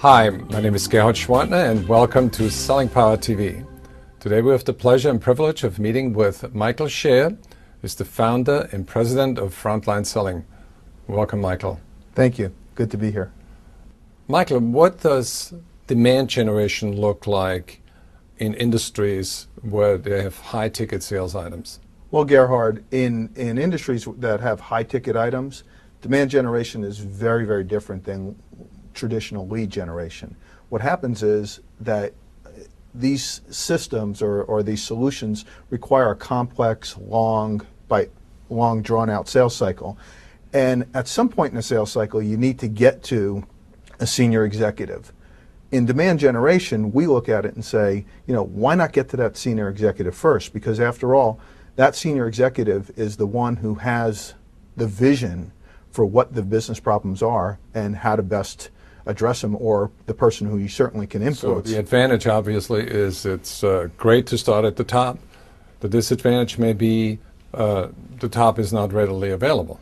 Hi, my name is Gerhard Schwantner and welcome to Selling Power TV. Today we have the pleasure and privilege of meeting with Michael Scher, who's the founder and president of Frontline Selling. Welcome, Michael. Thank you. Good to be here. Michael, what does demand generation look like in industries where they have high ticket sales items? Well, Gerhard, in industries that have high ticket items, demand generation is very, very different than traditional lead generation. What happens is that these systems or these solutions require a complex, long drawn out sales cycle. And at some point in the sales cycle, you need to get to a senior executive. In demand generation, we look at it and say, why not get to that senior executive first? Because after all, that senior executive is the one who has the vision for what the business problems are and how to best address them, or the person who you certainly can influence. So the advantage obviously is it's great to start at the top. The disadvantage may be the top is not readily available.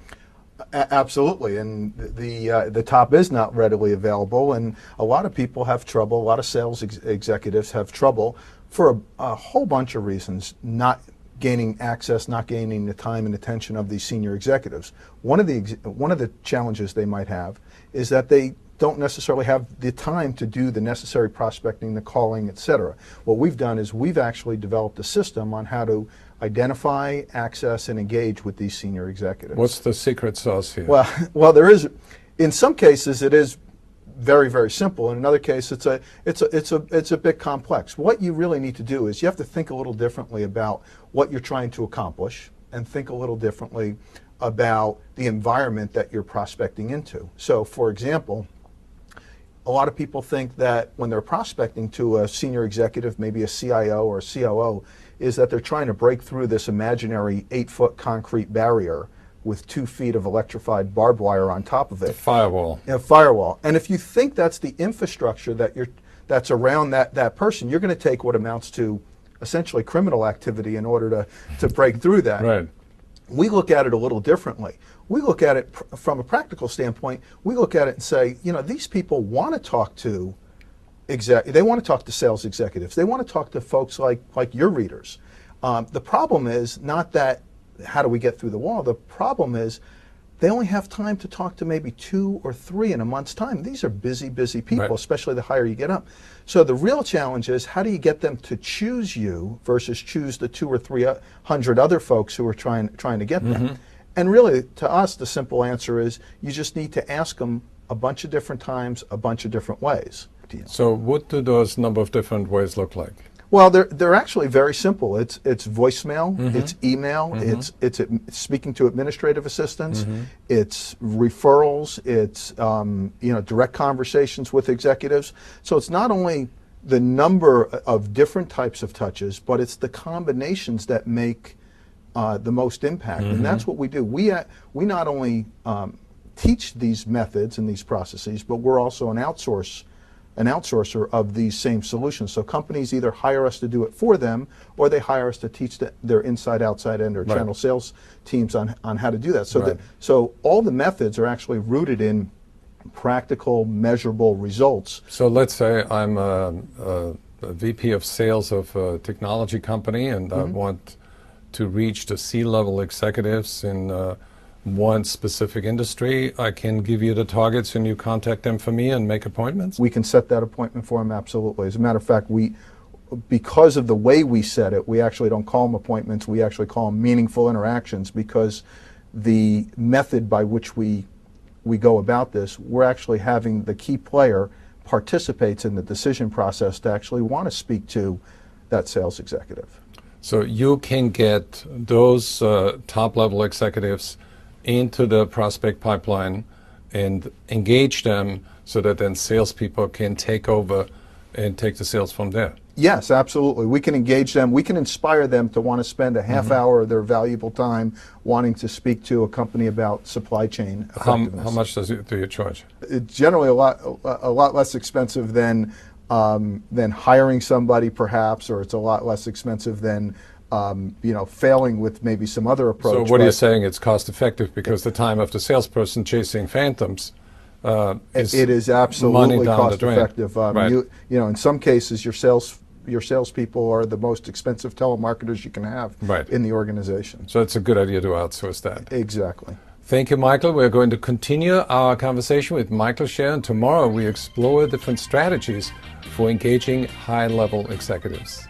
Absolutely, and the top is not readily available, and a lot of people have trouble, a lot of sales executives have trouble for a whole bunch of reasons, not gaining access, not gaining the time and attention of these senior executives. One of the challenges they might have is that they don't necessarily have the time to do the necessary prospecting, the calling, etc. What we've done is we've actually developed a system on how to identify, access, and engage with these senior executives. What's the secret sauce here? Well, there is. In some cases, it is very, very simple. In another case, it's a bit complex. What you really need to do is you have to think a little differently about what you're trying to accomplish, and think a little differently about the environment that you're prospecting into. So, for example, a lot of people think that when they're prospecting to a senior executive, maybe a CIO or a COO, is that they're trying to break through this imaginary 8-foot concrete barrier with 2 feet of electrified barbed wire on top of it. A firewall. A firewall. And if you think that's the infrastructure that's around that person, you're going to take what amounts to essentially criminal activity in order to break through that. Right. We look at it a little differently. We look at it from a practical standpoint. We look at it and say, these people want to talk to they want to talk to sales executives. They want to talk to folks like your readers. The problem is not that how do we get through the wall. The problem is they only have time to talk to maybe 2 or 3 in a month's time. These are busy, busy people, right, especially the higher you get up. So the real challenge is how do you get them to choose you versus choose the 200 or 300 other folks who are trying to get them. And really, to us, the simple answer is you just need to ask them a bunch of different times, a bunch of different ways. So what do those number of different ways look like? Well, they're actually very simple. It's voicemail, it's email, it's speaking to administrative assistants, it's referrals, it's direct conversations with executives. So it's not only the number of different types of touches, but it's the combinations that make the most impact, and that's what we do. We not only teach these methods and these processes, but we're also an outsourcer of these same solutions. So companies either hire us to do it for them, or they hire us to teach their inside, outside, and or right, channel sales teams on how to do that. So right, so all the methods are actually rooted in practical, measurable results. So let's say I'm a VP of sales of a technology company, and I want to reach the C-level executives in one specific industry. I can give you the targets and you contact them for me and make appointments? We can set that appointment for them, absolutely. As a matter of fact, because of the way we set it, we actually don't call them appointments, we actually call them meaningful interactions, because the method by which we go about this, we're actually having the key player participates in the decision process to actually want to speak to that sales executive. So you can get those top-level executives into the prospect pipeline and engage them so that then salespeople can take over and take the sales from there. Yes, absolutely. We can engage them. We can inspire them to want to spend a half hour of their valuable time wanting to speak to a company about supply chain effectiveness. How much do you charge? It's generally a lot less expensive than hiring somebody, perhaps, or it's a lot less expensive than failing with maybe some other approach. So what are you saying? It's cost effective because the time of the salesperson chasing phantoms It is absolutely down cost the drain. effective. Right. You know, in some cases, your salespeople are the most expensive telemarketers you can have Right. in the organization. So it's a good idea to outsource that. Exactly. Thank you, Michael. We're going to continue our conversation with Michael Scher, and tomorrow we explore different strategies for engaging high-level executives.